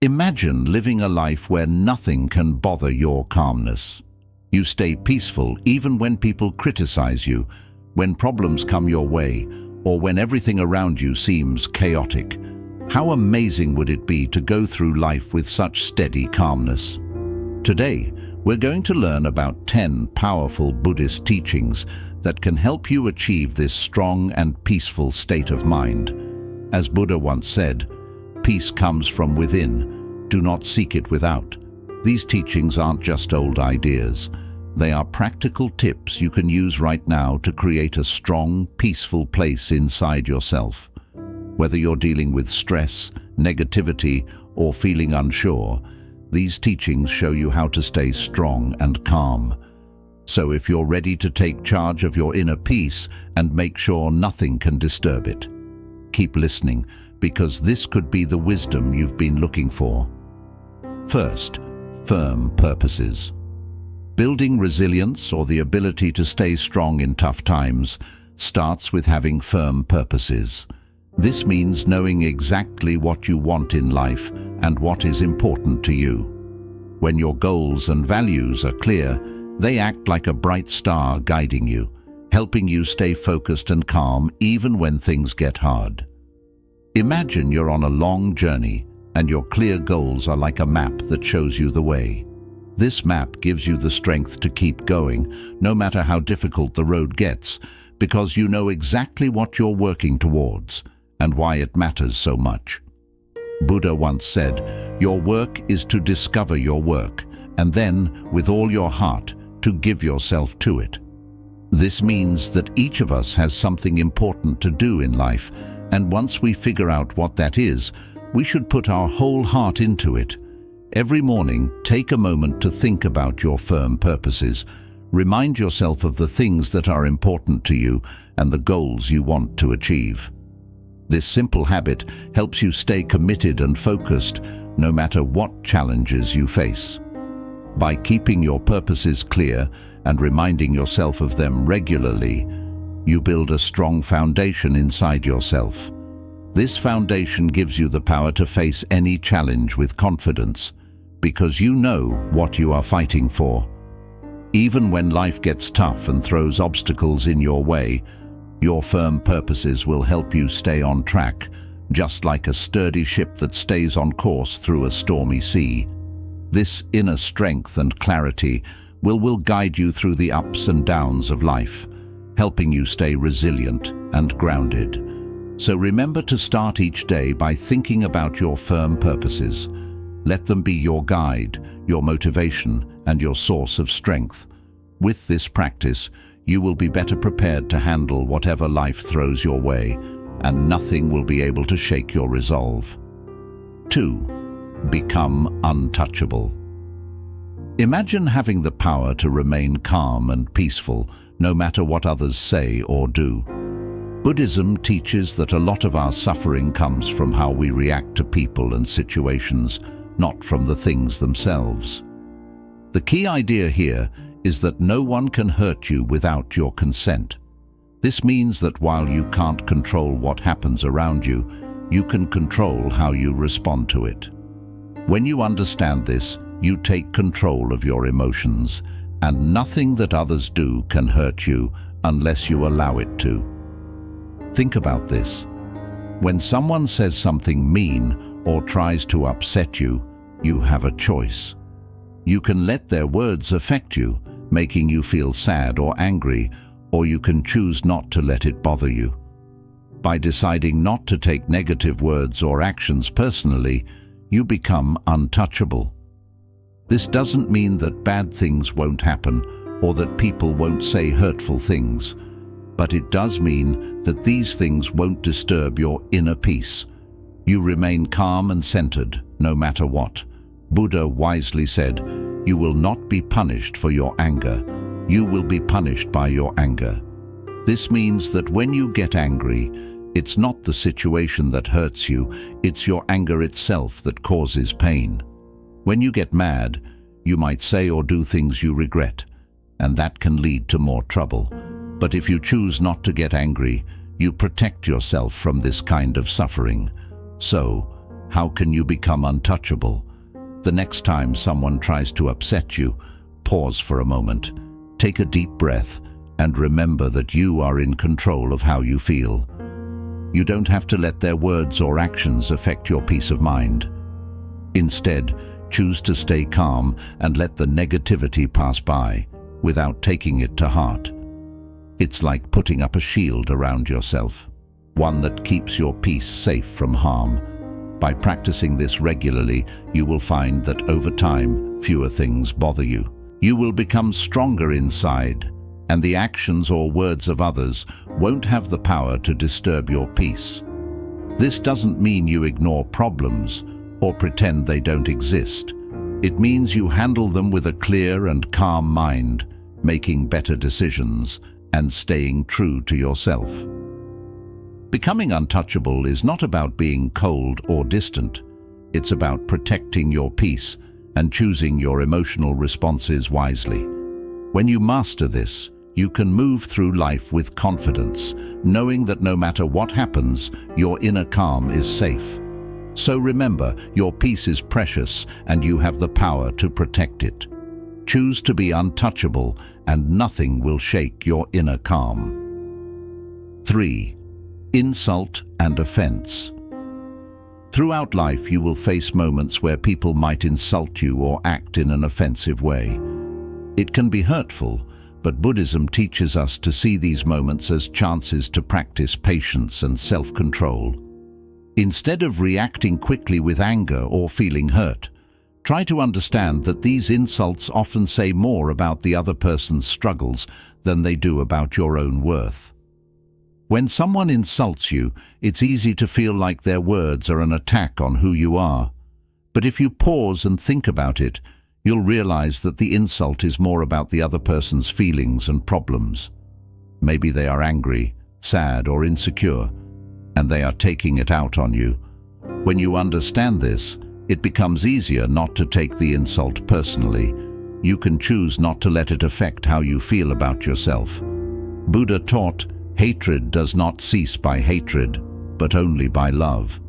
Imagine living a life where nothing can bother your calmness. You stay peaceful even when people criticize you, when problems come your way, or when everything around you seems chaotic. How amazing would it be to go through life with such steady calmness? Today, we're going to learn about 10 powerful Buddhist teachings that can help you achieve this strong and peaceful state of mind. As Buddha once said, "Peace comes from within. Do not seek it without." These teachings aren't just old ideas. They are practical tips you can use right now to create a strong, peaceful place inside yourself. Whether you're dealing with stress, negativity, or feeling unsure, these teachings show you how to stay strong and calm. So if you're ready to take charge of your inner peace and make sure nothing can disturb it, keep listening, because this could be the wisdom you've been looking for. First, firm purposes. Building resilience, or the ability to stay strong in tough times, starts with having firm purposes. This means knowing exactly what you want in life and what is important to you. When your goals and values are clear, they act like a bright star guiding you, helping you stay focused and calm even when things get hard. Imagine you're on a long journey and your clear goals are like a map that shows you the way. This map gives you the strength to keep going, no matter how difficult the road gets, because you know exactly what you're working towards and why it matters so much. Buddha once said, "Your work is to discover your work, and then, with all your heart, to give yourself to it." This means that each of us has something important to do in life, and once we figure out what that is, we should put our whole heart into it. Every morning, take a moment to think about your firm purposes. Remind yourself of the things that are important to you and the goals you want to achieve. This simple habit helps you stay committed and focused, no matter what challenges you face. By keeping your purposes clear and reminding yourself of them regularly, you build a strong foundation inside yourself. This foundation gives you the power to face any challenge with confidence, because you know what you are fighting for. Even when life gets tough and throws obstacles in your way, your firm purposes will help you stay on track, just like a sturdy ship that stays on course through a stormy sea. This inner strength and clarity will guide you through the ups and downs of life, helping you stay resilient and grounded. So remember to start each day by thinking about your firm purposes. Let them be your guide, your motivation, and your source of strength. With this practice, you will be better prepared to handle whatever life throws your way, and nothing will be able to shake your resolve. 2. Become untouchable. Imagine having the power to remain calm and peaceful, no matter what others say or do. Buddhism teaches that a lot of our suffering comes from how we react to people and situations, not from the things themselves. The key idea here is that no one can hurt you without your consent. This means that while you can't control what happens around you, you can control how you respond to it. When you understand this, you take control of your emotions, and nothing that others do can hurt you unless you allow it to. Think about this. When someone says something mean or tries to upset you, you have a choice. You can let their words affect you, making you feel sad or angry, or you can choose not to let it bother you. By deciding not to take negative words or actions personally, you become untouchable. This doesn't mean that bad things won't happen or that people won't say hurtful things, but it does mean that these things won't disturb your inner peace. You remain calm and centered, no matter what. Buddha wisely said, "You will not be punished for your anger. You will be punished by your anger." This means that when you get angry, it's not the situation that hurts you, it's your anger itself that causes pain. When you get mad, you might say or do things you regret, and that can lead to more trouble. But if you choose not to get angry, you protect yourself from this kind of suffering. So, How can you become untouchable? The next time someone tries to upset you, pause for a moment, take a deep breath, and remember that you are in control of how you feel. You don't have to let their words or actions affect your peace of mind. Instead, choose to stay calm and let the negativity pass by, without taking it to heart. It's like putting up a shield around yourself, one that keeps your peace safe from harm. By practicing this regularly, you will find that over time, fewer things bother you. You will become stronger inside, and the actions or words of others won't have the power to disturb your peace. This doesn't mean you ignore problems or pretend they don't exist. It means you handle them with a clear and calm mind, making better decisions and staying true to yourself. Becoming untouchable is not about being cold or distant. It's about protecting your peace and choosing your emotional responses wisely. When you master this, you can move through life with confidence, knowing that no matter what happens, your inner calm is safe. So remember, your peace is precious and you have the power to protect it. Choose to be untouchable and nothing will shake your inner calm. 3. Insult and offense. Throughout life, you will face moments where people might insult you or act in an offensive way. It can be hurtful, but Buddhism teaches us to see these moments as chances to practice patience and self-control. Instead of reacting quickly with anger or feeling hurt, try to understand that these insults often say more about the other person's struggles than they do about your own worth. When someone insults you, it's easy to feel like their words are an attack on who you are. But if you pause and think about it, you'll realize that the insult is more about the other person's feelings and problems. Maybe they are angry, sad, or insecure, and they are taking it out on you. When you understand this, it becomes easier not to take the insult personally. You can choose not to let it affect how you feel about yourself. Buddha taught, hatred does not cease by hatred, but only by love.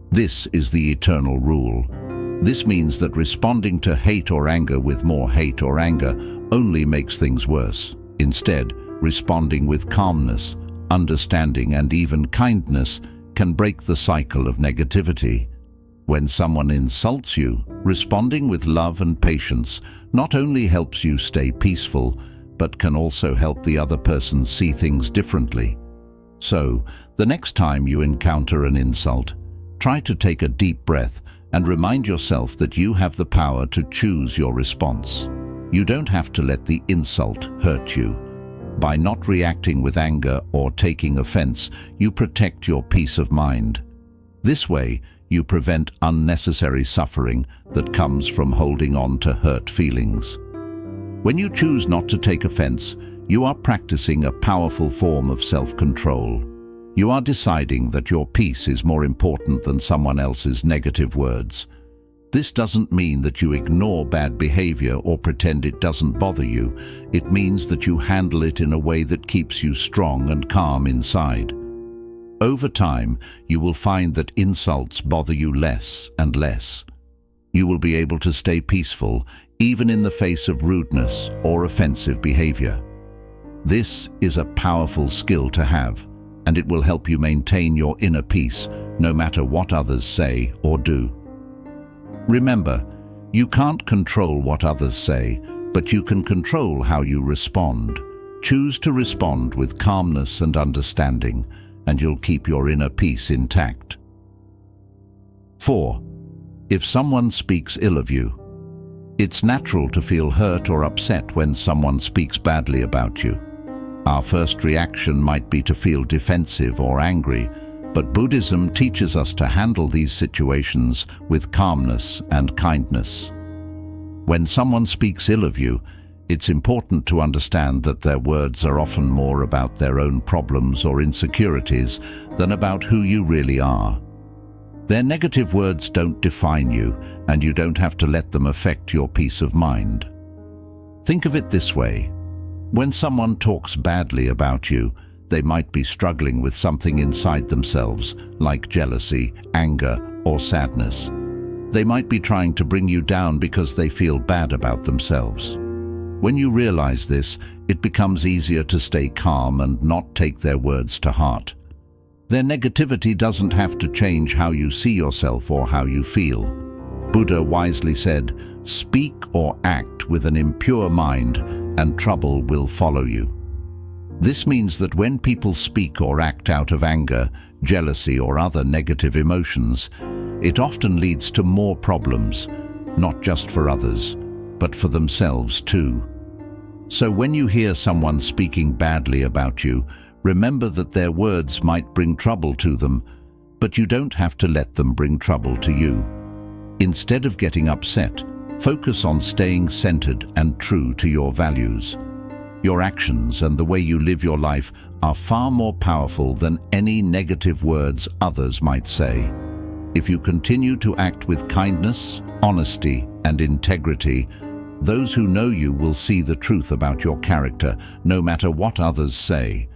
This is the eternal rule. This means that responding to hate or anger with more hate or anger only makes things worse. Instead, responding with calmness, understanding, and even kindness can break the cycle of negativity. When someone insults you, responding with love and patience not only helps you stay peaceful, but can also help the other person see things differently. So, the next time you encounter an insult, try to take a deep breath and remind yourself that you have the power to choose your response. You don't have to let the insult hurt you. By not reacting with anger or taking offense, you protect your peace of mind. This way, you prevent unnecessary suffering that comes from holding on to hurt feelings. When you choose not to take offense, you are practicing a powerful form of self-control. You are deciding that your peace is more important than someone else's negative words. This doesn't mean that you ignore bad behavior or pretend it doesn't bother you. It means that you handle it in a way that keeps you strong and calm inside. Over time, you will find that insults bother you less and less. You will be able to stay peaceful, even in the face of rudeness or offensive behavior. This is a powerful skill to have, and it will help you maintain your inner peace, no matter what others say or do. Remember, you can't control what others say, but you can control how you respond. Choose to respond with calmness and understanding, and you'll keep your inner peace intact. 4. If someone speaks ill of you. It's natural to feel hurt or upset when someone speaks badly about you. Our first reaction might be to feel defensive or angry, but Buddhism teaches us to handle these situations with calmness and kindness. When someone speaks ill of you, it's important to understand that their words are often more about their own problems or insecurities than about who you really are. Their negative words don't define you, and you don't have to let them affect your peace of mind. Think of it this way. When someone talks badly about you, they might be struggling with something inside themselves, like jealousy, anger, or sadness. They might be trying to bring you down because they feel bad about themselves. When you realize this, it becomes easier to stay calm and not take their words to heart. Their negativity doesn't have to change how you see yourself or how you feel. Buddha wisely said, "Speak or act with an impure mind, and trouble will follow you." This means that when people speak or act out of anger, jealousy, or other negative emotions, it often leads to more problems, not just for others, but for themselves too. So when you hear someone speaking badly about you, remember that their words might bring trouble to them, but you don't have to let them bring trouble to you. Instead of getting upset, focus on staying centered and true to your values. Your actions and the way you live your life are far more powerful than any negative words others might say. If you continue to act with kindness, honesty, and integrity, those who know you will see the truth about your character, no matter what others say.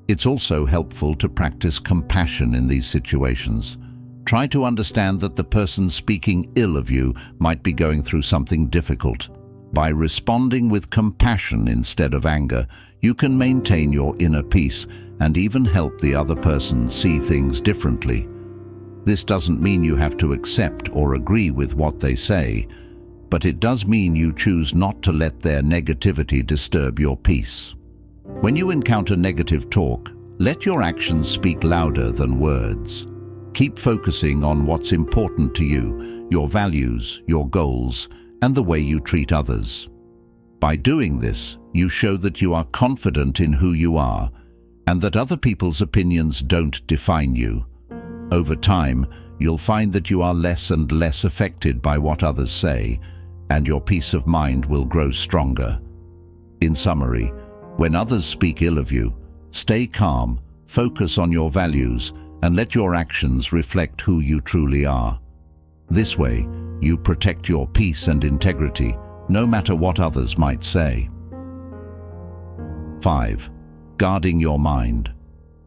It's also helpful to practice compassion in these situations. Try to understand that the person speaking ill of you might be going through something difficult. By responding with compassion instead of anger, you can maintain your inner peace and even help the other person see things differently. This doesn't mean you have to accept or agree with what they say, but it does mean you choose not to let their negativity disturb your peace. When you encounter negative talk, let your actions speak louder than words. Keep focusing on what's important to you, your values, your goals, and the way you treat others. By doing this, you show that you are confident in who you are and that other people's opinions don't define you. Over time, you'll find that you are less and less affected by what others say, and your peace of mind will grow stronger. In summary, when others speak ill of you, stay calm, focus on your values, and let your actions reflect who you truly are. This way, you protect your peace and integrity, no matter what others might say. 5. Guarding your mind.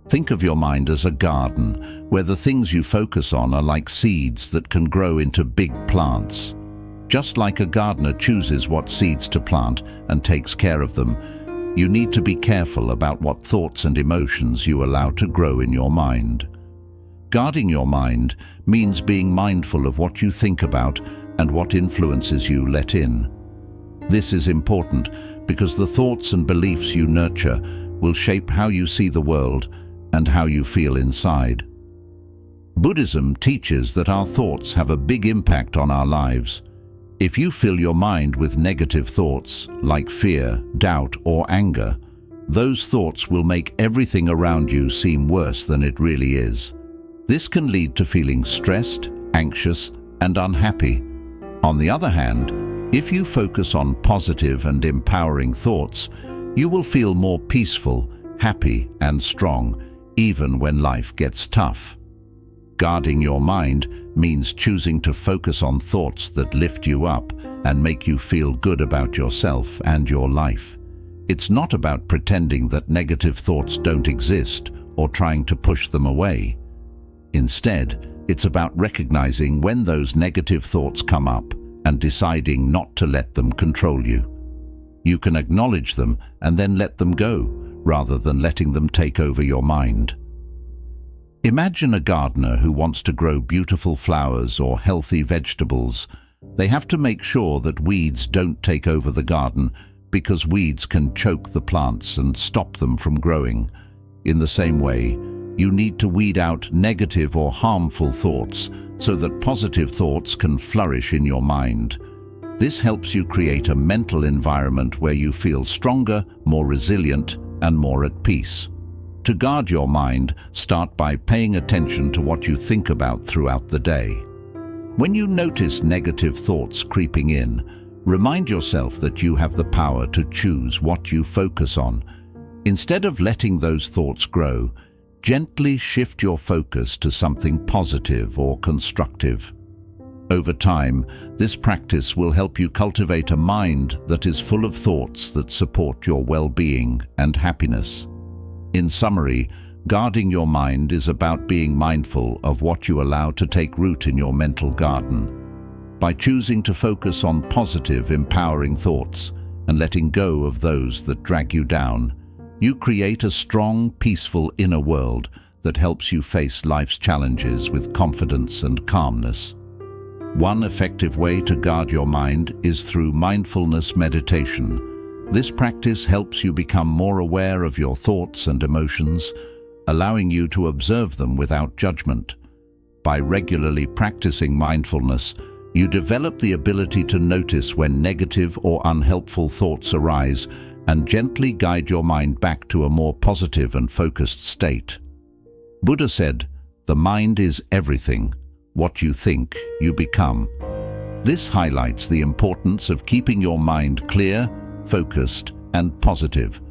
Think of your mind as a garden, where the things you focus on are like seeds that can grow into big plants. Just like a gardener chooses what seeds to plant and takes care of them, you need to be careful about what thoughts and emotions you allow to grow in your mind. Guarding your mind means being mindful of what you think about and what influences you let in. This is important because the thoughts and beliefs you nurture will shape how you see the world and how you feel inside. Buddhism teaches that our thoughts have a big impact on our lives. If you fill your mind with negative thoughts, like fear, doubt, or anger, those thoughts will make everything around you seem worse than it really is. This can lead to feeling stressed, anxious, and unhappy. On the other hand, if you focus on positive and empowering thoughts, you will feel more peaceful, happy, and strong, even when life gets tough. Guarding your mind means choosing to focus on thoughts that lift you up and make you feel good about yourself and your life. It's not about pretending that negative thoughts don't exist or trying to push them away. Instead, it's about recognizing when those negative thoughts come up and deciding not to let them control you. You can acknowledge them and then let them go, rather than letting them take over your mind. Imagine a gardener who wants to grow beautiful flowers or healthy vegetables. They have to make sure that weeds don't take over the garden, because weeds can choke the plants and stop them from growing. In the same way, you need to weed out negative or harmful thoughts so that positive thoughts can flourish in your mind. This helps you create a mental environment where you feel stronger, more resilient, and more at peace. To guard your mind, start by paying attention to what you think about throughout the day. When you notice negative thoughts creeping in, remind yourself that you have the power to choose what you focus on. Instead of letting those thoughts grow, gently shift your focus to something positive or constructive. Over time, this practice will help you cultivate a mind that is full of thoughts that support your well-being and happiness. In summary, Guarding your mind is about being mindful of what you allow to take root in your mental garden. By choosing to focus on positive, empowering thoughts and letting go of those that drag you down, you create a strong, peaceful inner world that helps you face life's challenges with confidence and calmness. One effective way to guard your mind is through mindfulness meditation. This practice helps you become more aware of your thoughts and emotions, allowing you to observe them without judgment. By regularly practicing mindfulness, you develop the ability to notice when negative or unhelpful thoughts arise and gently guide your mind back to a more positive and focused state. Buddha said, "The mind is everything. What you think, you become." This highlights the importance of keeping your mind clear, focused, and positive.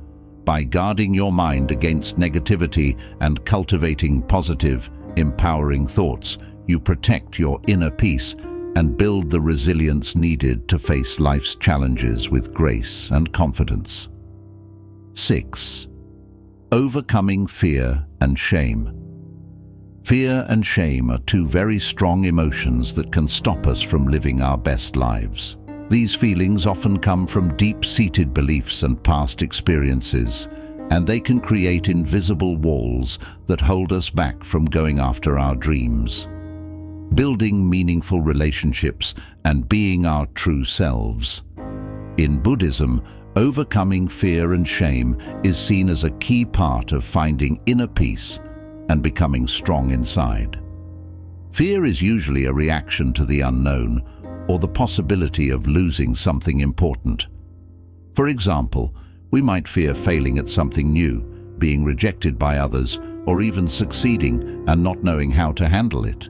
By guarding your mind against negativity and cultivating positive, empowering thoughts, you protect your inner peace and build the resilience needed to face life's challenges with grace and confidence. 6. Overcoming fear and shame. Fear and shame are two very strong emotions that can stop us from living our best lives. These feelings often come from deep-seated beliefs and past experiences, and they can create invisible walls that hold us back from going after our dreams. Building meaningful relationships and being our true selves. In Buddhism, overcoming fear and shame is seen as a key part of finding inner peace and becoming strong inside. Fear is usually a reaction to the unknown or the possibility of losing something important. For example, we might fear failing at something new, being rejected by others, or even succeeding and not knowing how to handle it.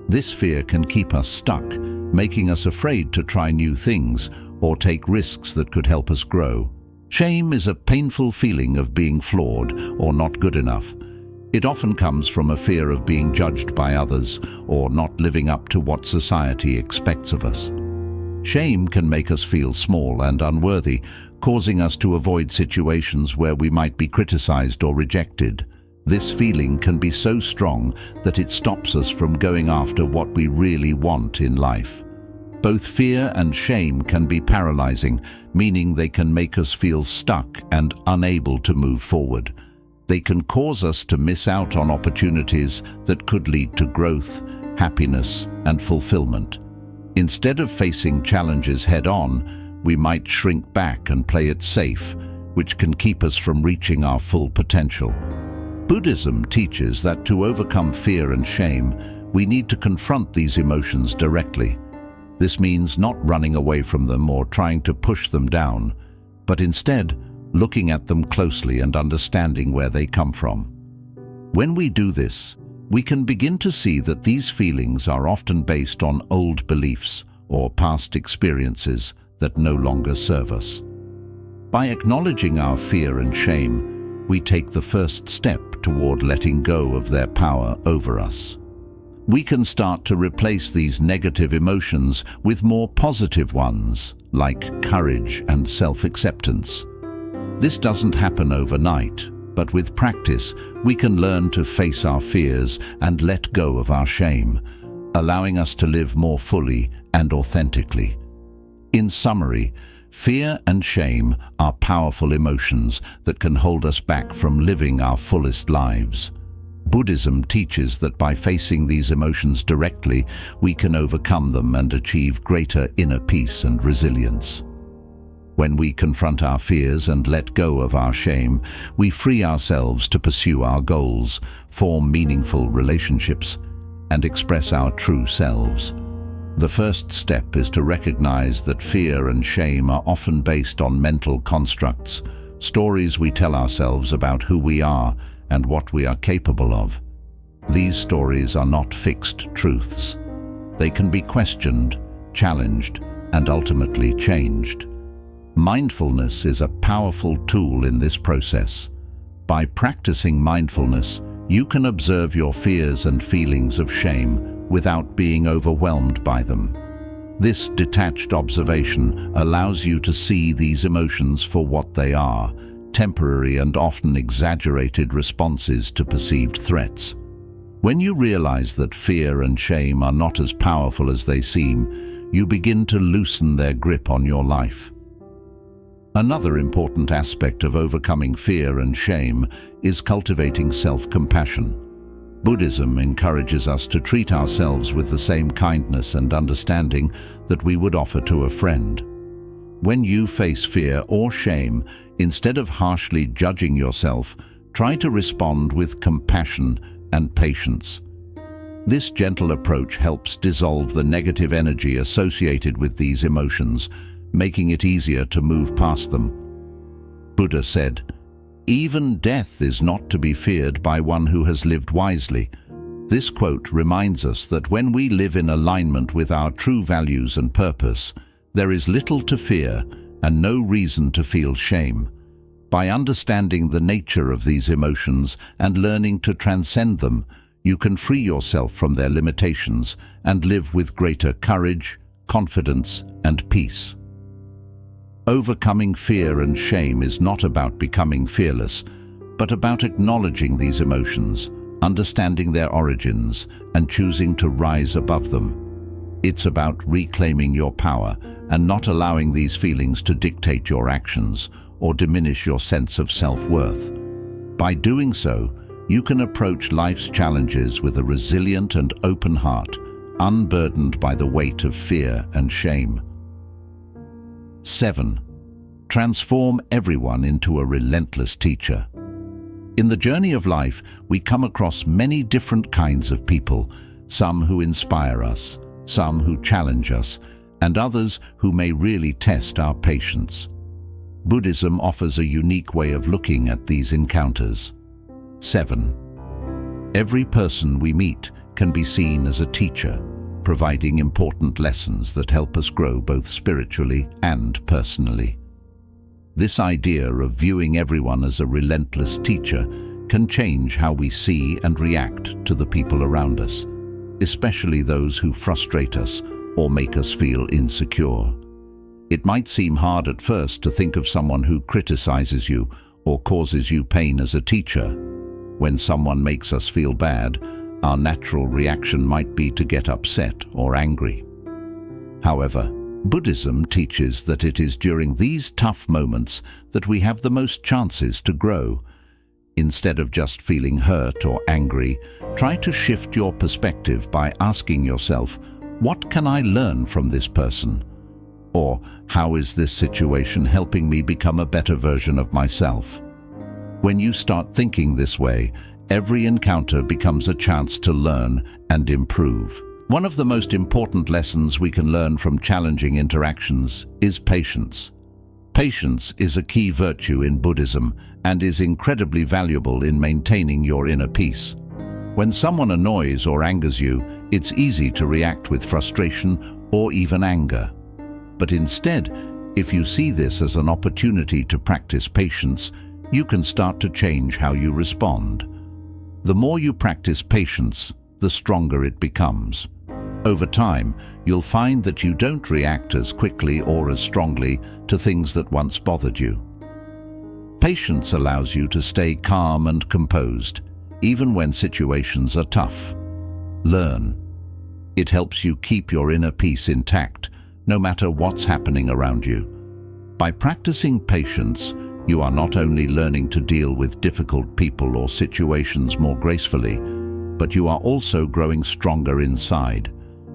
This fear can keep us stuck, making us afraid to try new things or take risks that could help us grow. Shame is a painful feeling of being flawed or not good enough. It often comes from a fear of being judged by others or not living up to what society expects of us. Shame can make us feel small and unworthy, causing us to avoid situations where we might be criticized or rejected. This feeling can be so strong that it stops us from going after what we really want in life. Both fear and shame can be paralyzing, meaning they can make us feel stuck and unable to move forward. They can cause us to miss out on opportunities that could lead to growth, happiness, and fulfillment. Instead of facing challenges head-on, we might shrink back and play it safe, which can keep us from reaching our full potential. Buddhism teaches that to overcome fear and shame, we need to confront these emotions directly. This means not running away from them or trying to push them down, but instead looking at them closely and understanding where they come from. When we do this, we can begin to see that these feelings are often based on old beliefs or past experiences that no longer serve us. By acknowledging our fear and shame, we take the first step toward letting go of their power over us. We can start to replace these negative emotions with more positive ones, like courage and self-acceptance. This doesn't happen overnight, but with practice, we can learn to face our fears and let go of our shame, allowing us to live more fully and authentically. In summary, fear and shame are powerful emotions that can hold us back from living our fullest lives. Buddhism teaches that by facing these emotions directly, we can overcome them and achieve greater inner peace and resilience. When we confront our fears and let go of our shame, we free ourselves to pursue our goals, form meaningful relationships, and express our true selves. The first step is to recognize that fear and shame are often based on mental constructs, stories we tell ourselves about who we are and what we are capable of. These stories are not fixed truths. They can be questioned, challenged, and ultimately changed. Mindfulness is a powerful tool in this process. By practicing mindfulness, you can observe your fears and feelings of shame without being overwhelmed by them. This detached observation allows you to see these emotions for what they are, temporary and often exaggerated responses to perceived threats. When you realize that fear and shame are not as powerful as they seem, you begin to loosen their grip on your life. Another important aspect of overcoming fear and shame is cultivating self-compassion. Buddhism encourages us to treat ourselves with the same kindness and understanding that we would offer to a friend. When you face fear or shame, instead of harshly judging yourself, try to respond with compassion and patience. This gentle approach helps dissolve the negative energy associated with these emotions, making it easier to move past them. Buddha said, "Even death is not to be feared by one who has lived wisely." This quote reminds us that when we live in alignment with our true values and purpose, there is little to fear and no reason to feel shame. By understanding the nature of these emotions and learning to transcend them, you can free yourself from their limitations and live with greater courage, confidence, and peace. Overcoming fear and shame is not about becoming fearless, but about acknowledging these emotions, understanding their origins, and choosing to rise above them. It's about reclaiming your power and not allowing these feelings to dictate your actions or diminish your sense of self-worth. By doing so, you can approach life's challenges with a resilient and open heart, unburdened by the weight of fear and shame. 7. Transform everyone into a relentless teacher. In the journey of life, we come across many different kinds of people, some who inspire us, some who challenge us, and others who may really test our patience. Buddhism offers a unique way of looking at these encounters. 7. Every person we meet can be seen as a teacher, providing important lessons that help us grow both spiritually and personally. This idea of viewing everyone as a relentless teacher can change how we see and react to the people around us, especially those who frustrate us or make us feel insecure. It might seem hard at first to think of someone who criticizes you or causes you pain as a teacher. When someone makes us feel bad, our natural reaction might be to get upset or angry. However, Buddhism teaches that it is during these tough moments that we have the most chances to grow. Instead of just feeling hurt or angry, try to shift your perspective by asking yourself, "What can I learn from this person?" Or, "How is this situation helping me become a better version of myself?" When you start thinking this way, every encounter becomes a chance to learn and improve. One of the most important lessons we can learn from challenging interactions is patience. Patience is a key virtue in Buddhism and is incredibly valuable in maintaining your inner peace. When someone annoys or angers you, it's easy to react with frustration or even anger. But instead, if you see this as an opportunity to practice patience, you can start to change how you respond. The more you practice patience, the stronger it becomes. Over time, you'll find that you don't react as quickly or as strongly to things that once bothered you. Patience allows you to stay calm and composed, even when situations are tough. Learn. It helps you keep your inner peace intact, no matter what's happening around you. By practicing patience, you are not only learning to deal with difficult people or situations more gracefully, but you are also growing stronger inside.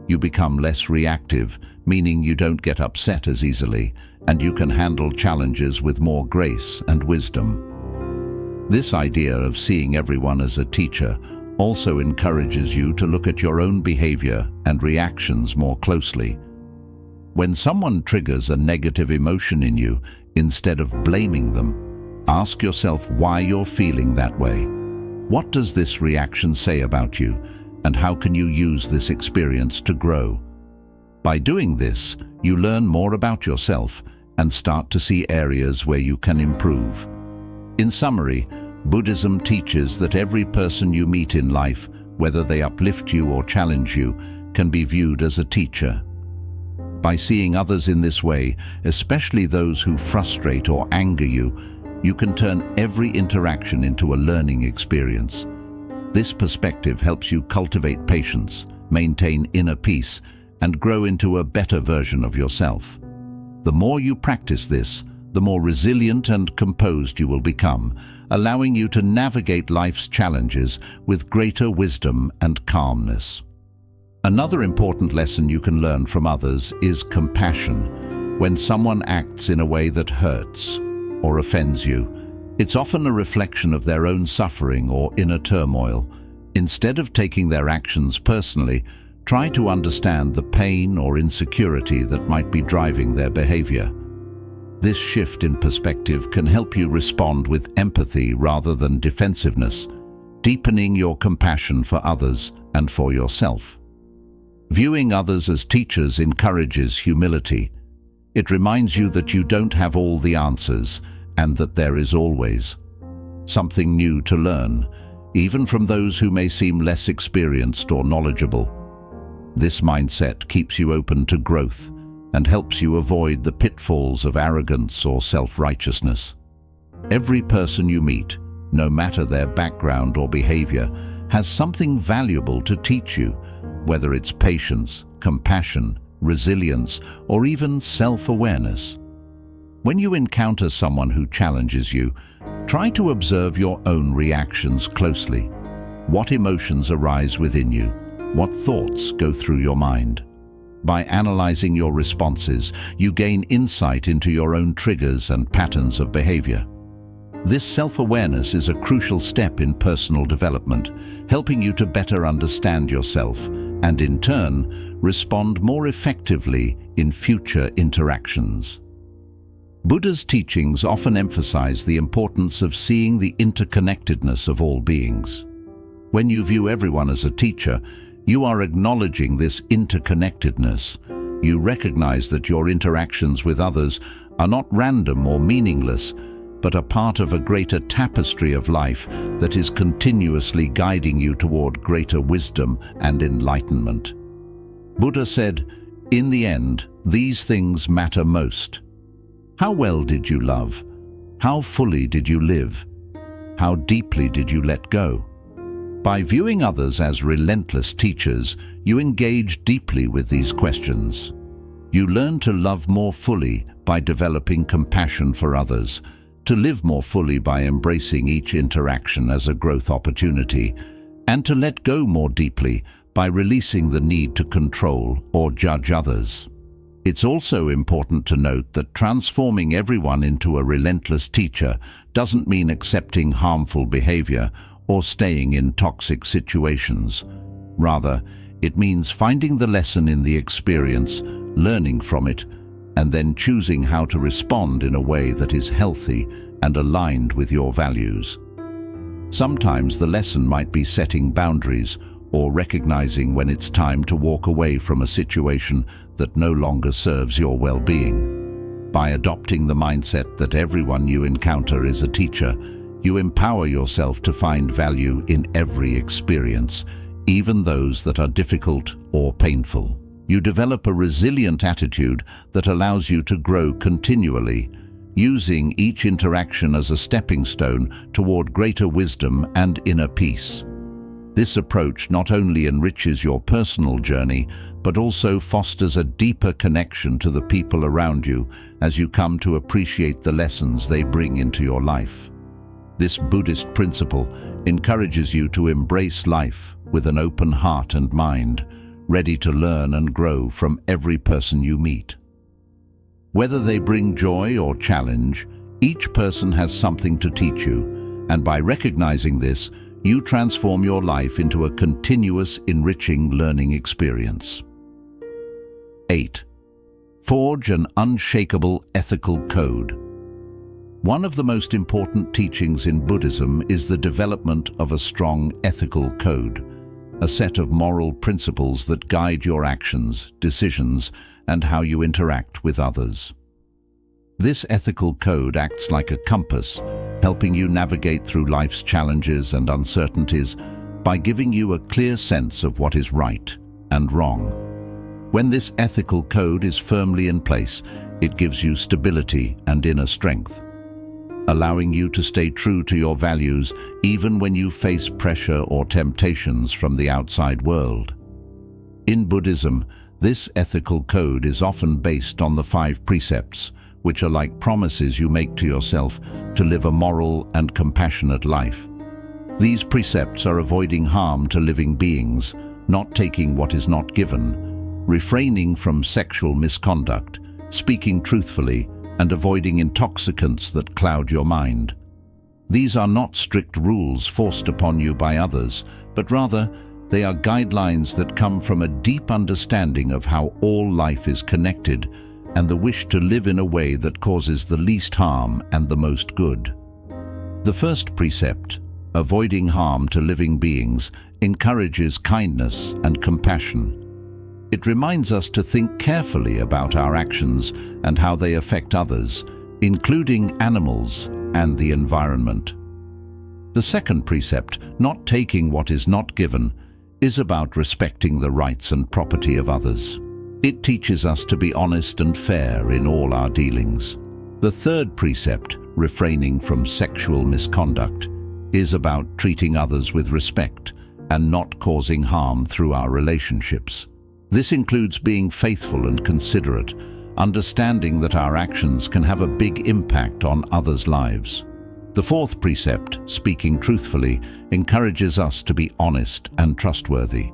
You become less reactive, meaning you don't get upset as easily, and you can handle challenges with more grace and wisdom. This idea of seeing everyone as a teacher also encourages you to look at your own behavior and reactions more closely. When someone triggers a negative emotion in you, instead of blaming them, ask yourself why you're feeling that way. What does this reaction say about you, and how can you use this experience to grow? By doing this, you learn more about yourself and start to see areas where you can improve. In summary, Buddhism teaches that every person you meet in life, whether they uplift you or challenge you, can be viewed as a teacher. By seeing others in this way, especially those who frustrate or anger you, You can turn every interaction into a learning experience. This perspective helps you cultivate patience, maintain inner peace, and grow into a better version of yourself. The more you practice this, the more resilient and composed you will become, allowing you to navigate life's challenges with greater wisdom and calmness. Another important lesson you can learn from others is compassion. When someone acts in a way that hurts or offends you, it's often a reflection of their own suffering or inner turmoil. Instead of taking their actions personally, try to understand the pain or insecurity that might be driving their behavior. This shift in perspective can help you respond with empathy rather than defensiveness, deepening your compassion for others and for yourself. Viewing others as teachers encourages humility. It reminds you that you don't have all the answers and that there is always something new to learn, even from those who may seem less experienced or knowledgeable. This mindset keeps you open to growth and helps you avoid the pitfalls of arrogance or self-righteousness. Every person you meet, no matter their background or behavior, has something valuable to teach you, whether it's patience, compassion, resilience, or even self-awareness. When you encounter someone who challenges you, try to observe your own reactions closely. What emotions arise within you? What thoughts go through your mind? By analyzing your responses, you gain insight into your own triggers and patterns of behavior. This self-awareness is a crucial step in personal development, helping you to better understand yourself and, in turn, respond more effectively in future interactions. Buddha's teachings often emphasize the importance of seeing the interconnectedness of all beings. When you view everyone as a teacher, you are acknowledging this interconnectedness. You recognize that your interactions with others are not random or meaningless, but are part of a greater tapestry of life that is continuously guiding you toward greater wisdom and enlightenment. Buddha said, "In the end, these things matter most. How well did you love? How fully did you live? How deeply did you let go?" By viewing others as relentless teachers, you engage deeply with these questions. You learn to love more fully by developing compassion for others, to live more fully by embracing each interaction as a growth opportunity, and to let go more deeply by releasing the need to control or judge others. It's also important to note that transforming everyone into a relentless teacher doesn't mean accepting harmful behavior or staying in toxic situations. Rather, it means finding the lesson in the experience, learning from it, and then choosing how to respond in a way that is healthy and aligned with your values. Sometimes the lesson might be setting boundaries or recognizing when it's time to walk away from a situation that no longer serves your well-being. By adopting the mindset that everyone you encounter is a teacher, you empower yourself to find value in every experience, even those that are difficult or painful. You develop a resilient attitude that allows you to grow continually, using each interaction as a stepping stone toward greater wisdom and inner peace. This approach not only enriches your personal journey, but also fosters a deeper connection to the people around you as you come to appreciate the lessons they bring into your life. This Buddhist principle encourages you to embrace life with an open heart and mind, ready to learn and grow from every person you meet. Whether they bring joy or challenge, each person has something to teach you, and by recognizing this, you transform your life into a continuous, enriching learning experience. 8. Forge an unshakable ethical code. One of the most important teachings in Buddhism is the development of a strong ethical code, a set of moral principles that guide your actions, decisions, and how you interact with others. This ethical code acts like a compass, helping you navigate through life's challenges and uncertainties by giving you a clear sense of what is right and wrong. When this ethical code is firmly in place, it gives you stability and inner strength. allowing you to stay true to your values even when you face pressure or temptations from the outside world. In Buddhism, this ethical code is often based on the 5 precepts, which are like promises you make to yourself to live a moral and compassionate life. These precepts are avoiding harm to living beings, not taking what is not given, refraining from sexual misconduct, speaking truthfully, and avoiding intoxicants that cloud your mind. These are not strict rules forced upon you by others, but rather they are guidelines that come from a deep understanding of how all life is connected and the wish to live in a way that causes the least harm and the most good. The first precept, avoiding harm to living beings, encourages kindness and compassion. It reminds us to think carefully about our actions and how they affect others, including animals and the environment. The second precept, not taking what is not given, is about respecting the rights and property of others. It teaches us to be honest and fair in all our dealings. The third precept, refraining from sexual misconduct, is about treating others with respect and not causing harm through our relationships. This includes being faithful and considerate, understanding that our actions can have a big impact on others' lives. The fourth precept, speaking truthfully, encourages us to be honest and trustworthy.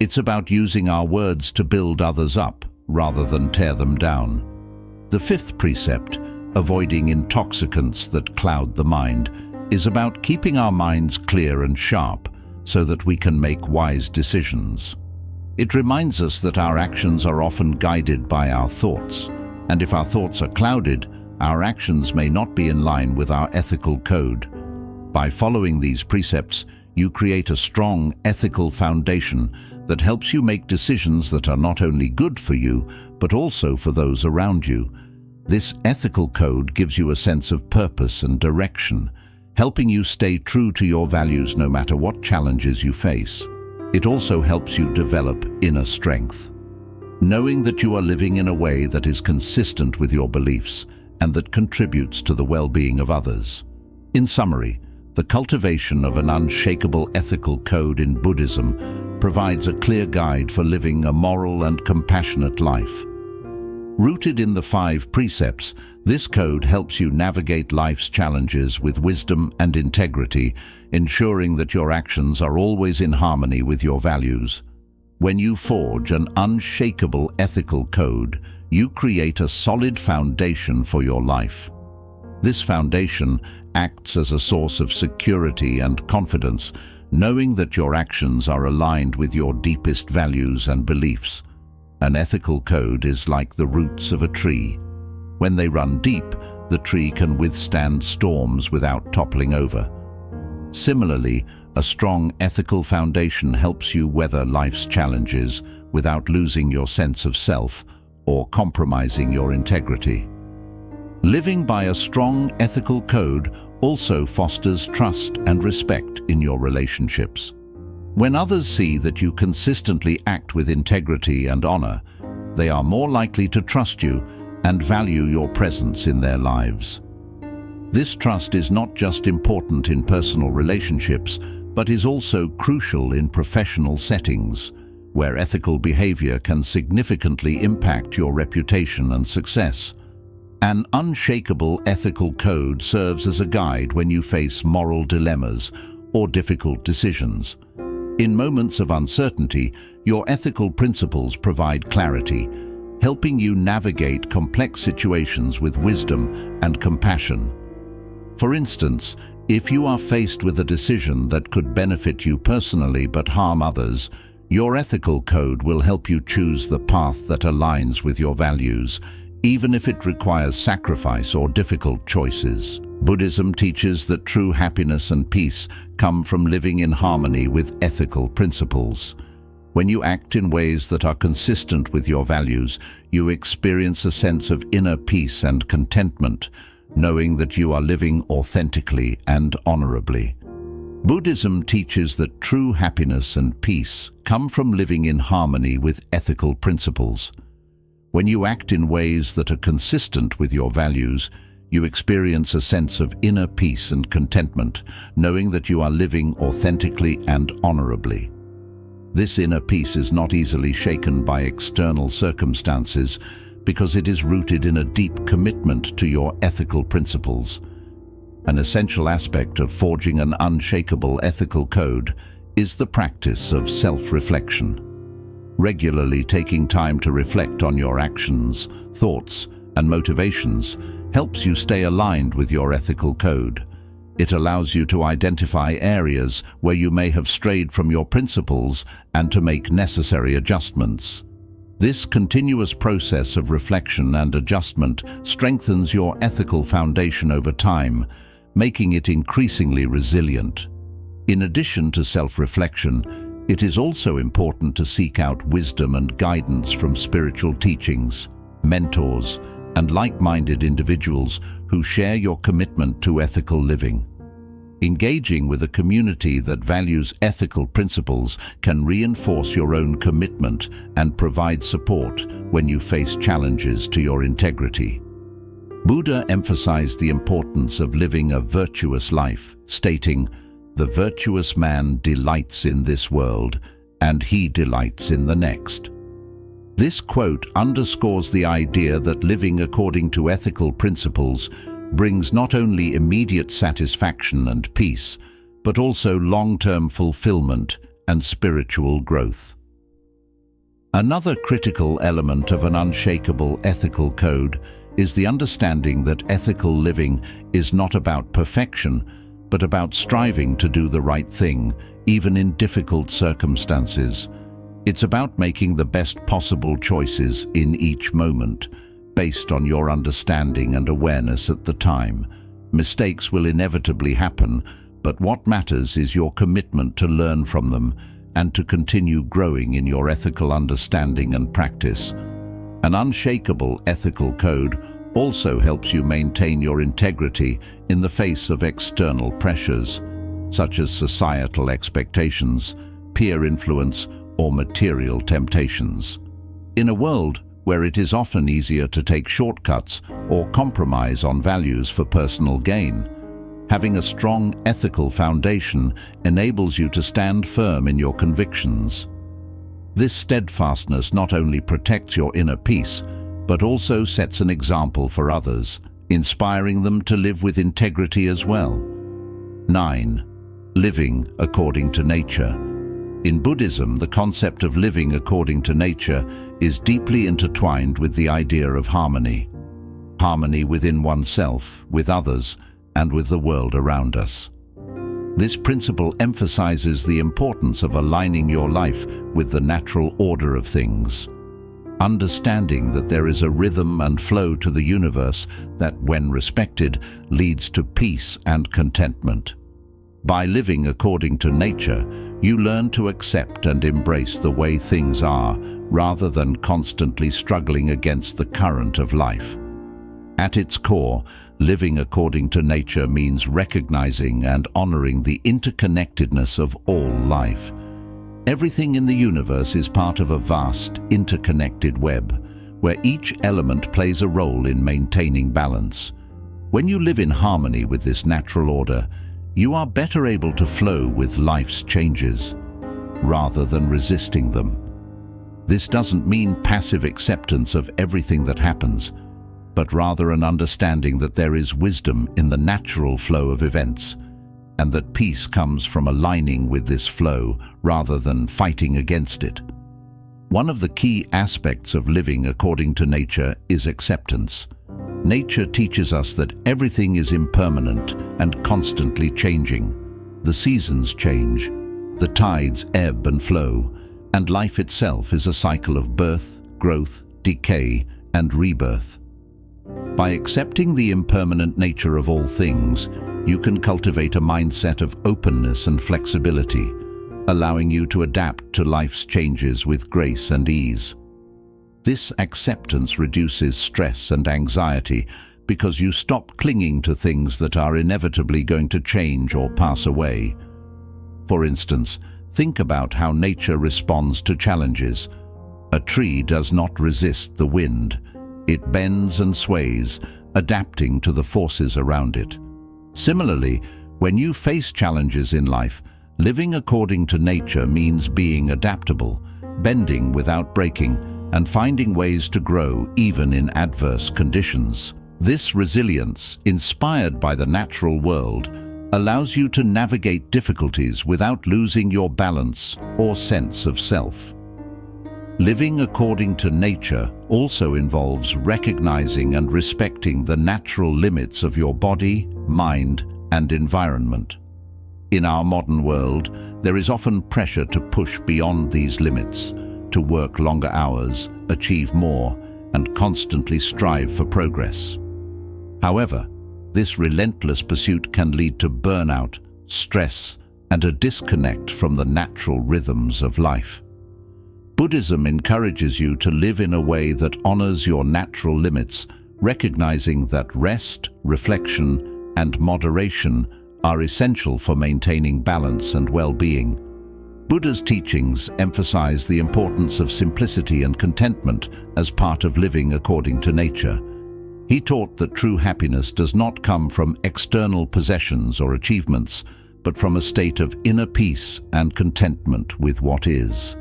It's about using our words to build others up rather than tear them down. The fifth precept, avoiding intoxicants that cloud the mind, is about keeping our minds clear and sharp so that we can make wise decisions. It reminds us that our actions are often guided by our thoughts, and if our thoughts are clouded, our actions may not be in line with our ethical code. By following these precepts, you create a strong ethical foundation that helps you make decisions that are not only good for you, but also for those around you. This ethical code gives you a sense of purpose and direction, helping you stay true to your values no matter what challenges you face. It also helps you develop inner strength. Knowing that you are living in a way that is consistent with your beliefs and that contributes to the well-being of others. In summary, the cultivation of an unshakable ethical code in Buddhism provides a clear guide for living a moral and compassionate life. Rooted in the 5 precepts, this code helps you navigate life's challenges with wisdom and integrity, ensuring that your actions are always in harmony with your values. When you forge an unshakable ethical code, you create a solid foundation for your life. This foundation acts as a source of security and confidence, knowing that your actions are aligned with your deepest values and beliefs. An ethical code is like the roots of a tree. When they run deep, the tree can withstand storms without toppling over. Similarly, a strong ethical foundation helps you weather life's challenges without losing your sense of self or compromising your integrity. Living by a strong ethical code also fosters trust and respect in your relationships. When others see that you consistently act with integrity and honor, they are more likely to trust you and value your presence in their lives. This trust is not just important in personal relationships, but is also crucial in professional settings, where ethical behavior can significantly impact your reputation and success. An unshakable ethical code serves as a guide when you face moral dilemmas or difficult decisions. In moments of uncertainty, your ethical principles provide clarity, helping you navigate complex situations with wisdom and compassion. For instance, if you are faced with a decision that could benefit you personally but harm others, your ethical code will help you choose the path that aligns with your values, even if it requires sacrifice or difficult choices. Buddhism teaches that true happiness and peace come from living in harmony with ethical principles. When you act in ways that are consistent with your values, you experience a sense of inner peace and contentment, knowing that you are living authentically and honorably. Buddhism teaches that true happiness and peace come from living in harmony with ethical principles. When you act in ways that are consistent with your values, you experience a sense of inner peace and contentment, knowing that you are living authentically and honorably. This inner peace is not easily shaken by external circumstances because it is rooted in a deep commitment to your ethical principles. An essential aspect of forging an unshakable ethical code is the practice of self-reflection. Regularly taking time to reflect on your actions, thoughts, and motivations helps you stay aligned with your ethical code. It allows you to identify areas where you may have strayed from your principles and to make necessary adjustments. This continuous process of reflection and adjustment strengthens your ethical foundation over time, making it increasingly resilient. In addition to self-reflection, it is also important to seek out wisdom and guidance from spiritual teachings, mentors, and like-minded individuals who share your commitment to ethical living. Engaging with a community that values ethical principles can reinforce your own commitment and provide support when you face challenges to your integrity. Buddha emphasized the importance of living a virtuous life, stating, "The virtuous man delights in this world, and he delights in the next." This quote underscores the idea that living according to ethical principles brings not only immediate satisfaction and peace, but also long-term fulfillment and spiritual growth. Another critical element of an unshakable ethical code is the understanding that ethical living is not about perfection, but about striving to do the right thing, even in difficult circumstances. It's about making the best possible choices in each moment, based on your understanding and awareness at the time. Mistakes will inevitably happen, but what matters is your commitment to learn from them and to continue growing in your ethical understanding and practice. An unshakable ethical code also helps you maintain your integrity in the face of external pressures, such as societal expectations, peer influence, or material temptations. In a world where it is often easier to take shortcuts or compromise on values for personal gain, having a strong ethical foundation enables you to stand firm in your convictions. This steadfastness not only protects your inner peace, but also sets an example for others, inspiring them to live with integrity as well. 9. Living according to nature. In Buddhism, the concept of living according to nature is deeply intertwined with the idea of harmony. Harmony within oneself, with others, and with the world around us. This principle emphasizes the importance of aligning your life with the natural order of things. Understanding that there is a rhythm and flow to the universe that, when respected, leads to peace and contentment. By living according to nature, you learn to accept and embrace the way things are, rather than constantly struggling against the current of life. At its core, living according to nature means recognizing and honoring the interconnectedness of all life. Everything in the universe is part of a vast, interconnected web, where each element plays a role in maintaining balance. When you live in harmony with this natural order, you are better able to flow with life's changes, rather than resisting them. This doesn't mean passive acceptance of everything that happens, but rather an understanding that there is wisdom in the natural flow of events, and that peace comes from aligning with this flow rather than fighting against it. One of the key aspects of living according to nature is acceptance. Nature teaches us that everything is impermanent and constantly changing. The seasons change, the tides ebb and flow, and life itself is a cycle of birth, growth, decay, and rebirth. By accepting the impermanent nature of all things, you can cultivate a mindset of openness and flexibility, allowing you to adapt to life's changes with grace and ease. This acceptance reduces stress and anxiety because you stop clinging to things that are inevitably going to change or pass away. For instance, think about how nature responds to challenges. A tree does not resist the wind. It bends and sways, adapting to the forces around it. Similarly, when you face challenges in life, living according to nature means being adaptable, bending without breaking, and finding ways to grow even in adverse conditions. This resilience, inspired by the natural world, allows you to navigate difficulties without losing your balance or sense of self. Living according to nature also involves recognizing and respecting the natural limits of your body, mind, and environment. In our modern world, there is often pressure to push beyond these limits, to work longer hours, achieve more, and constantly strive for progress. However, this relentless pursuit can lead to burnout, stress, and a disconnect from the natural rhythms of life. Buddhism encourages you to live in a way that honors your natural limits, recognizing that rest, reflection, and moderation are essential for maintaining balance and well-being. Buddha's teachings emphasize the importance of simplicity and contentment as part of living according to nature. He taught that true happiness does not come from external possessions or achievements, but from a state of inner peace and contentment with what is.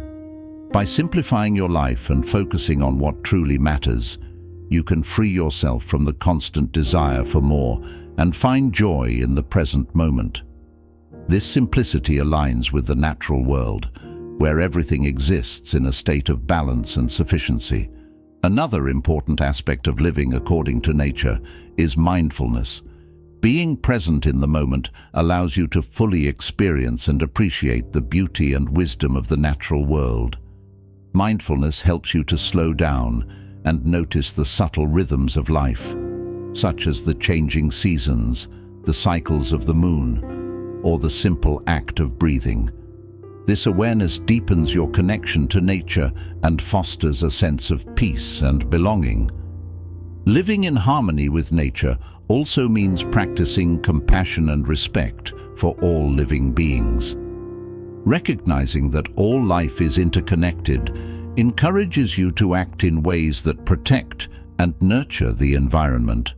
By simplifying your life and focusing on what truly matters, you can free yourself from the constant desire for more and find joy in the present moment. This simplicity aligns with the natural world, where everything exists in a state of balance and sufficiency. Another important aspect of living according to nature is mindfulness. Being present in the moment allows you to fully experience and appreciate the beauty and wisdom of the natural world. Mindfulness helps you to slow down and notice the subtle rhythms of life, such as the changing seasons, the cycles of the moon, or the simple act of breathing. This awareness deepens your connection to nature and fosters a sense of peace and belonging. Living in harmony with nature also means practicing compassion and respect for all living beings. Recognizing that all life is interconnected encourages you to act in ways that protect and nurture the environment.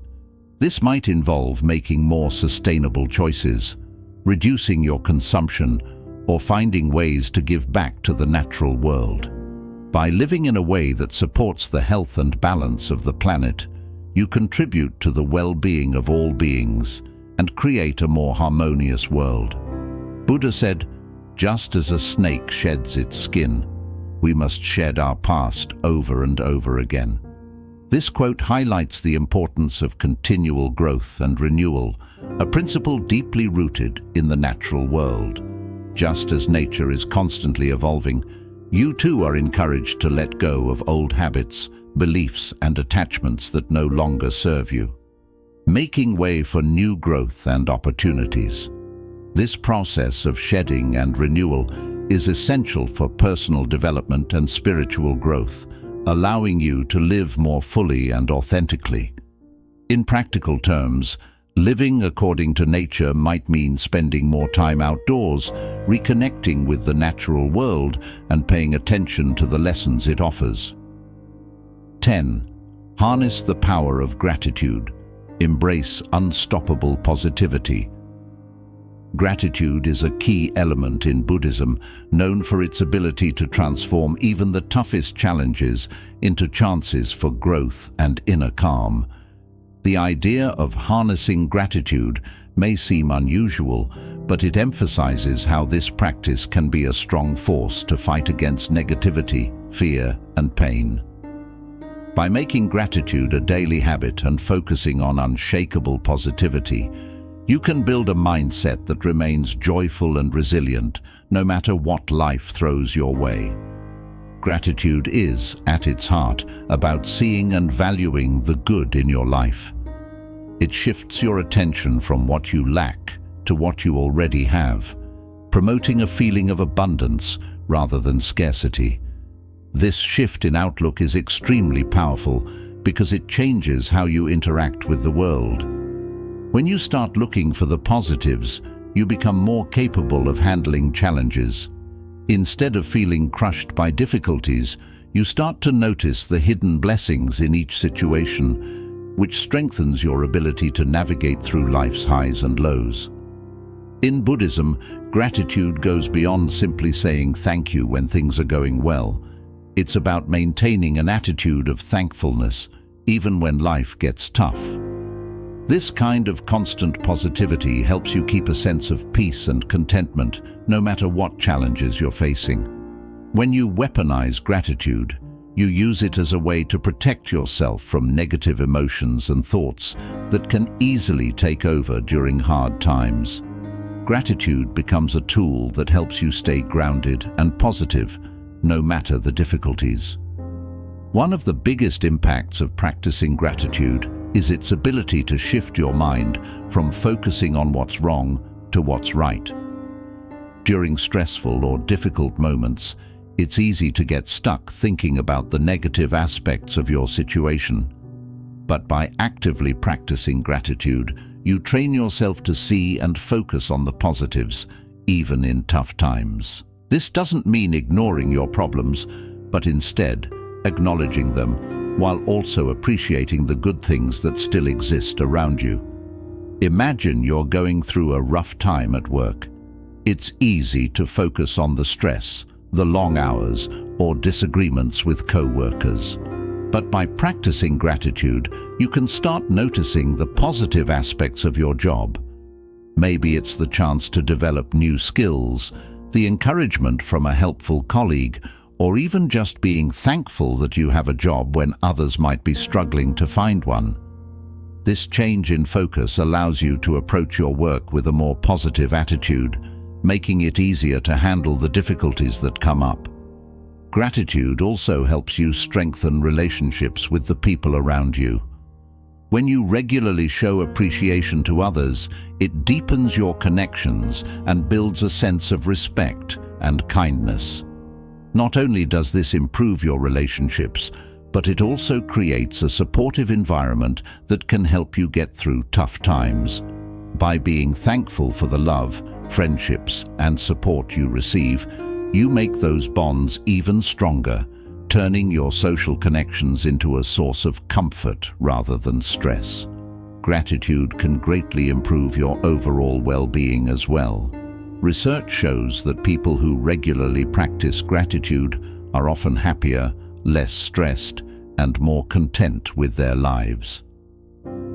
This might involve making more sustainable choices, reducing your consumption, or finding ways to give back to the natural world. By living in a way that supports the health and balance of the planet, you contribute to the well-being of all beings and create a more harmonious world. Buddha said, "Just as a snake sheds its skin, we must shed our past over and over again." This quote highlights the importance of continual growth and renewal, a principle deeply rooted in the natural world. Just as nature is constantly evolving, you too are encouraged to let go of old habits, beliefs, and attachments that no longer serve you, making way for new growth and opportunities. This process of shedding and renewal is essential for personal development and spiritual growth, allowing you to live more fully and authentically. In practical terms, living according to nature might mean spending more time outdoors, reconnecting with the natural world, and paying attention to the lessons it offers. 10. Harness the power of gratitude. Embrace unstoppable positivity. Gratitude is a key element in Buddhism, known for its ability to transform even the toughest challenges into chances for growth and inner calm. The idea of harnessing gratitude may seem unusual, but it emphasizes how this practice can be a strong force to fight against negativity, fear, and pain. By making gratitude a daily habit and focusing on unshakable positivity, you can build a mindset that remains joyful and resilient, no matter what life throws your way. Gratitude is, at its heart, about seeing and valuing the good in your life. It shifts your attention from what you lack to what you already have, promoting a feeling of abundance rather than scarcity. This shift in outlook is extremely powerful because it changes how you interact with the world. When you start looking for the positives, you become more capable of handling challenges. Instead of feeling crushed by difficulties, you start to notice the hidden blessings in each situation. which strengthens your ability to navigate through life's highs and lows. In Buddhism, gratitude goes beyond simply saying thank you when things are going well. It's about maintaining an attitude of thankfulness, even when life gets tough. This kind of constant positivity helps you keep a sense of peace and contentment, no matter what challenges you're facing. When you weaponize gratitude, you use it as a way to protect yourself from negative emotions and thoughts that can easily take over during hard times. Gratitude becomes a tool that helps you stay grounded and positive, no matter the difficulties. One of the biggest impacts of practicing gratitude is its ability to shift your mind from focusing on what's wrong to what's right. During stressful or difficult moments, it's easy to get stuck thinking about the negative aspects of your situation. But by actively practicing gratitude, you train yourself to see and focus on the positives, even in tough times. This doesn't mean ignoring your problems, but instead acknowledging them, while also appreciating the good things that still exist around you. Imagine you're going through a rough time at work. It's easy to focus on the stress, the long hours, or disagreements with co-workers. But by practicing gratitude, you can start noticing the positive aspects of your job. Maybe it's the chance to develop new skills, the encouragement from a helpful colleague, or even just being thankful that you have a job when others might be struggling to find one. This change in focus allows you to approach your work with a more positive attitude, making it easier to handle the difficulties that come up. Gratitude also helps you strengthen relationships with the people around you. When you regularly show appreciation to others, it deepens your connections and builds a sense of respect and kindness. Not only does this improve your relationships, but it also creates a supportive environment that can help you get through tough times. By being thankful for the love, friendships, and support you receive, you make those bonds even stronger, turning your social connections into a source of comfort rather than stress. Gratitude can greatly improve your overall well-being as well. Research shows that people who regularly practice gratitude are often happier, less stressed, and more content with their lives.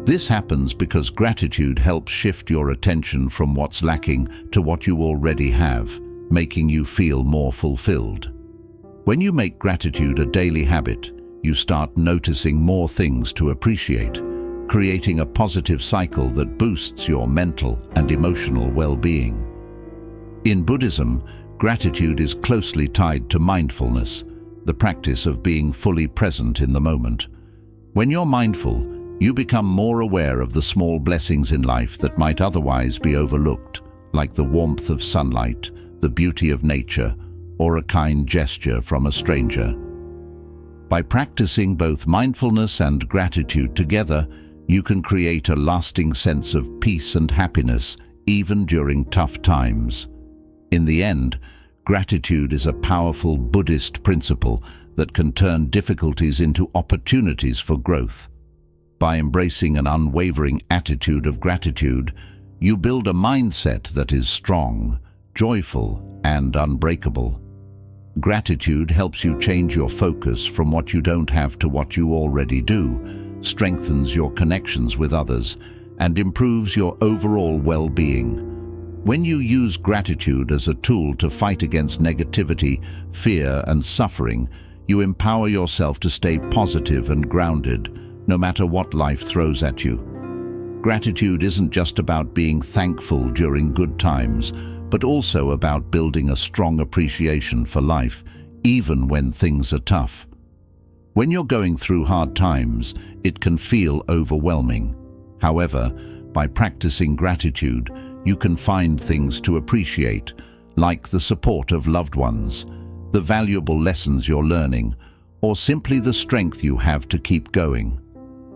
This happens because gratitude helps shift your attention from what's lacking to what you already have, making you feel more fulfilled. When you make gratitude a daily habit, you start noticing more things to appreciate, creating a positive cycle that boosts your mental and emotional well-being. In Buddhism, gratitude is closely tied to mindfulness, the practice of being fully present in the moment. When you're mindful, you become more aware of the small blessings in life that might otherwise be overlooked, like the warmth of sunlight, the beauty of nature, or a kind gesture from a stranger. By practicing both mindfulness and gratitude together, you can create a lasting sense of peace and happiness, even during tough times. In the end, gratitude is a powerful Buddhist principle that can turn difficulties into opportunities for growth. By embracing an unwavering attitude of gratitude, you build a mindset that is strong, joyful, and unbreakable. Gratitude helps you change your focus from what you don't have to what you already do, strengthens your connections with others, and improves your overall well-being. When you use gratitude as a tool to fight against negativity, fear, and suffering, you empower yourself to stay positive and grounded, no matter what life throws at you. Gratitude isn't just about being thankful during good times, but also about building a strong appreciation for life, even when things are tough. When you're going through hard times, it can feel overwhelming. However, by practicing gratitude, you can find things to appreciate, like the support of loved ones, the valuable lessons you're learning, or simply the strength you have to keep going.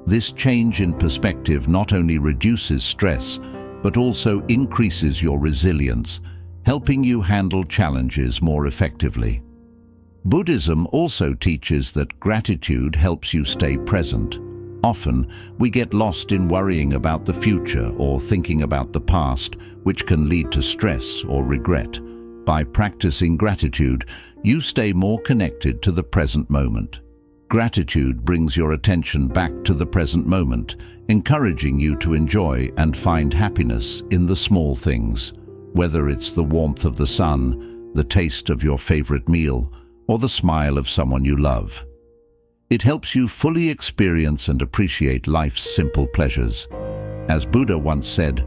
This change in perspective not only reduces stress, but also increases your resilience, helping you handle challenges more effectively. Buddhism also teaches that gratitude helps you stay present. Often, we get lost in worrying about the future or thinking about the past, which can lead to stress or regret. By practicing gratitude, you stay more connected to the present moment. Gratitude brings your attention back to the present moment, encouraging you to enjoy and find happiness in the small things, whether it's the warmth of the sun, the taste of your favorite meal, or the smile of someone you love. It helps you fully experience and appreciate life's simple pleasures. As Buddha once said,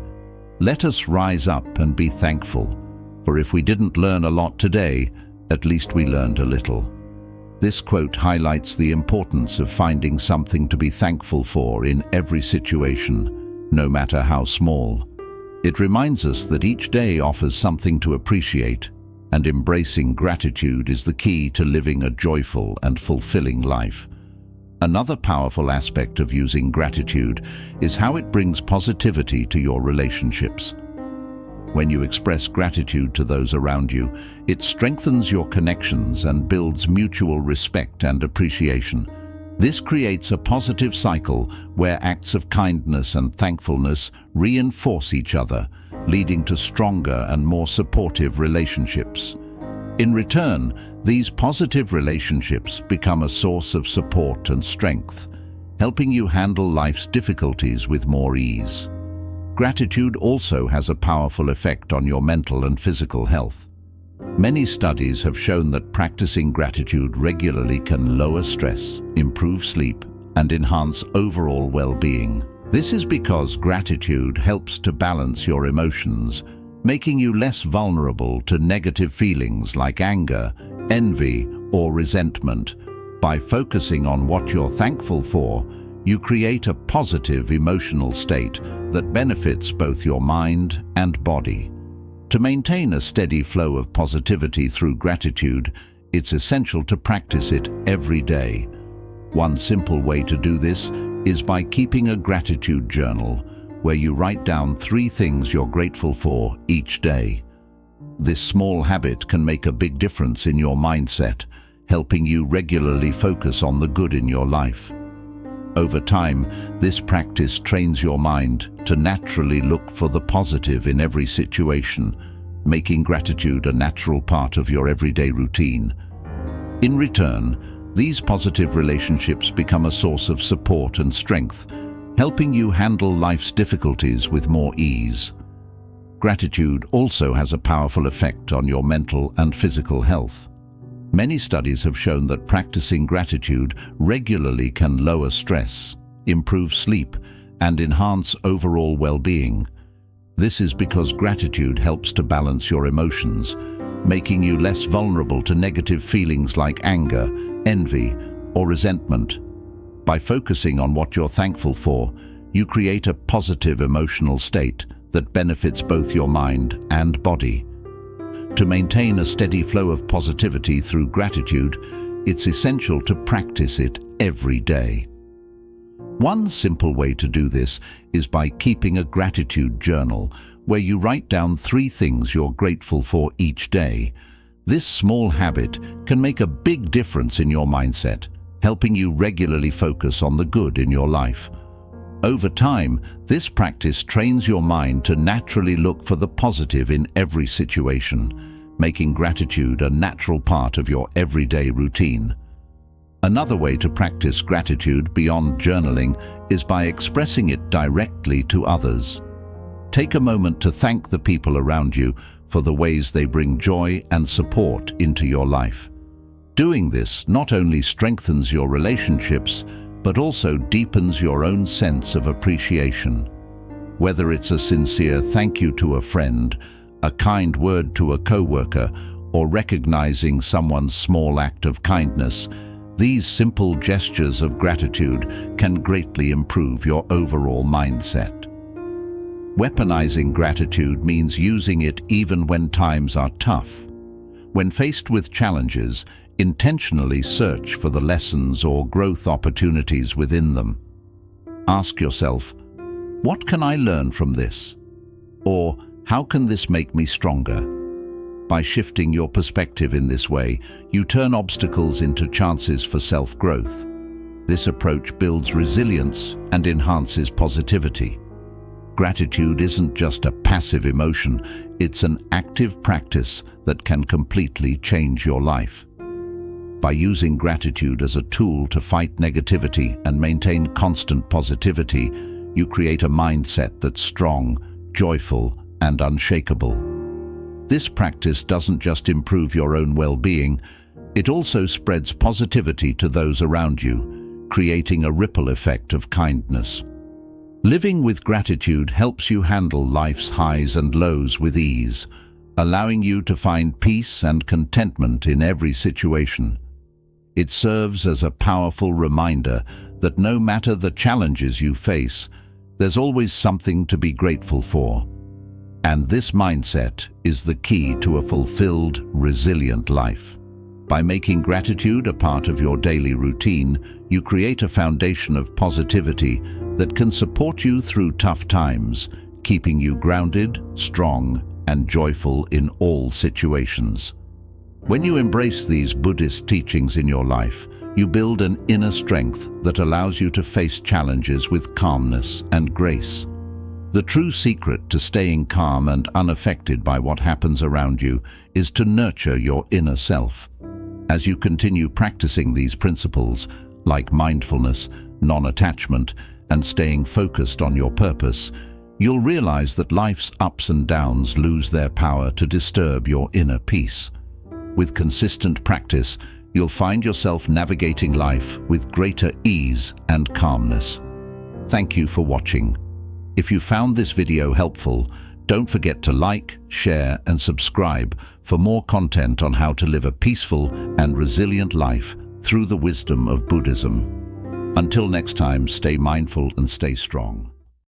"Let us rise up and be thankful, for if we didn't learn a lot today, at least we learned a little." This quote highlights the importance of finding something to be thankful for in every situation, no matter how small. It reminds us that each day offers something to appreciate, and embracing gratitude is the key to living a joyful and fulfilling life. Another powerful aspect of using gratitude is how it brings positivity to your relationships. When you express gratitude to those around you, it strengthens your connections and builds mutual respect and appreciation. This creates a positive cycle where acts of kindness and thankfulness reinforce each other, leading to stronger and more supportive relationships. In return, these positive relationships become a source of support and strength, helping you handle life's difficulties with more ease. Gratitude also has a powerful effect on your mental and physical health. Many studies have shown that practicing gratitude regularly can lower stress, improve sleep, and enhance overall well-being. This is because gratitude helps to balance your emotions, making you less vulnerable to negative feelings like anger, envy, or resentment. By focusing on what you're thankful for, you create a positive emotional state that benefits both your mind and body. To maintain a steady flow of positivity through gratitude, it's essential to practice it every day. One simple way to do this is by keeping a gratitude journal, where you write down 3 things you're grateful for each day. This small habit can make a big difference in your mindset, helping you regularly focus on the good in your life. Over time, this practice trains your mind to naturally look for the positive in every situation, making gratitude a natural part of your everyday routine. In return, these positive relationships become a source of support and strength, helping you handle life's difficulties with more ease. Gratitude also has a powerful effect on your mental and physical health. Many studies have shown that practicing gratitude regularly can lower stress, improve sleep, and enhance overall well-being. This is because gratitude helps to balance your emotions, making you less vulnerable to negative feelings like anger, envy, or resentment. By focusing on what you're thankful for, you create a positive emotional state that benefits both your mind and body. To maintain a steady flow of positivity through gratitude, it's essential to practice it every day. One simple way to do this is by keeping a gratitude journal, where you write down 3 things you're grateful for each day. This small habit can make a big difference in your mindset, helping you regularly focus on the good in your life. Over time, this practice trains your mind to naturally look for the positive in every situation, making gratitude a natural part of your everyday routine. Another way to practice gratitude beyond journaling is by expressing it directly to others. Take a moment to thank the people around you for the ways they bring joy and support into your life. Doing this not only strengthens your relationships, but also deepens your own sense of appreciation. Whether it's a sincere thank you to a friend, a kind word to a coworker, or recognizing someone's small act of kindness, these simple gestures of gratitude can greatly improve your overall mindset. Weaponizing gratitude means using it even when times are tough. When faced with challenges, intentionally search for the lessons or growth opportunities within them. Ask yourself, what can I learn from this? Or how can this make me stronger? By shifting your perspective in this way, you turn obstacles into chances for self-growth. This approach builds resilience and enhances positivity. Gratitude isn't just a passive emotion, it's an active practice that can completely change your life. By using gratitude as a tool to fight negativity and maintain constant positivity, you create a mindset that's strong, joyful, and unshakable. This practice doesn't just improve your own well-being, it also spreads positivity to those around you, creating a ripple effect of kindness. Living with gratitude helps you handle life's highs and lows with ease, allowing you to find peace and contentment in every situation. It serves as a powerful reminder that no matter the challenges you face, there's always something to be grateful for. And this mindset is the key to a fulfilled, resilient life. By making gratitude a part of your daily routine, you create a foundation of positivity that can support you through tough times, keeping you grounded, strong, and joyful in all situations. When you embrace these Buddhist teachings in your life, you build an inner strength that allows you to face challenges with calmness and grace. The true secret to staying calm and unaffected by what happens around you is to nurture your inner self. As you continue practicing these principles, like mindfulness, non-attachment, and staying focused on your purpose, you'll realize that life's ups and downs lose their power to disturb your inner peace. With consistent practice, you'll find yourself navigating life with greater ease and calmness. Thank you for watching. If you found this video helpful, don't forget to like, share, and subscribe for more content on how to live a peaceful and resilient life through the wisdom of Buddhism. Until next time, stay mindful and stay strong.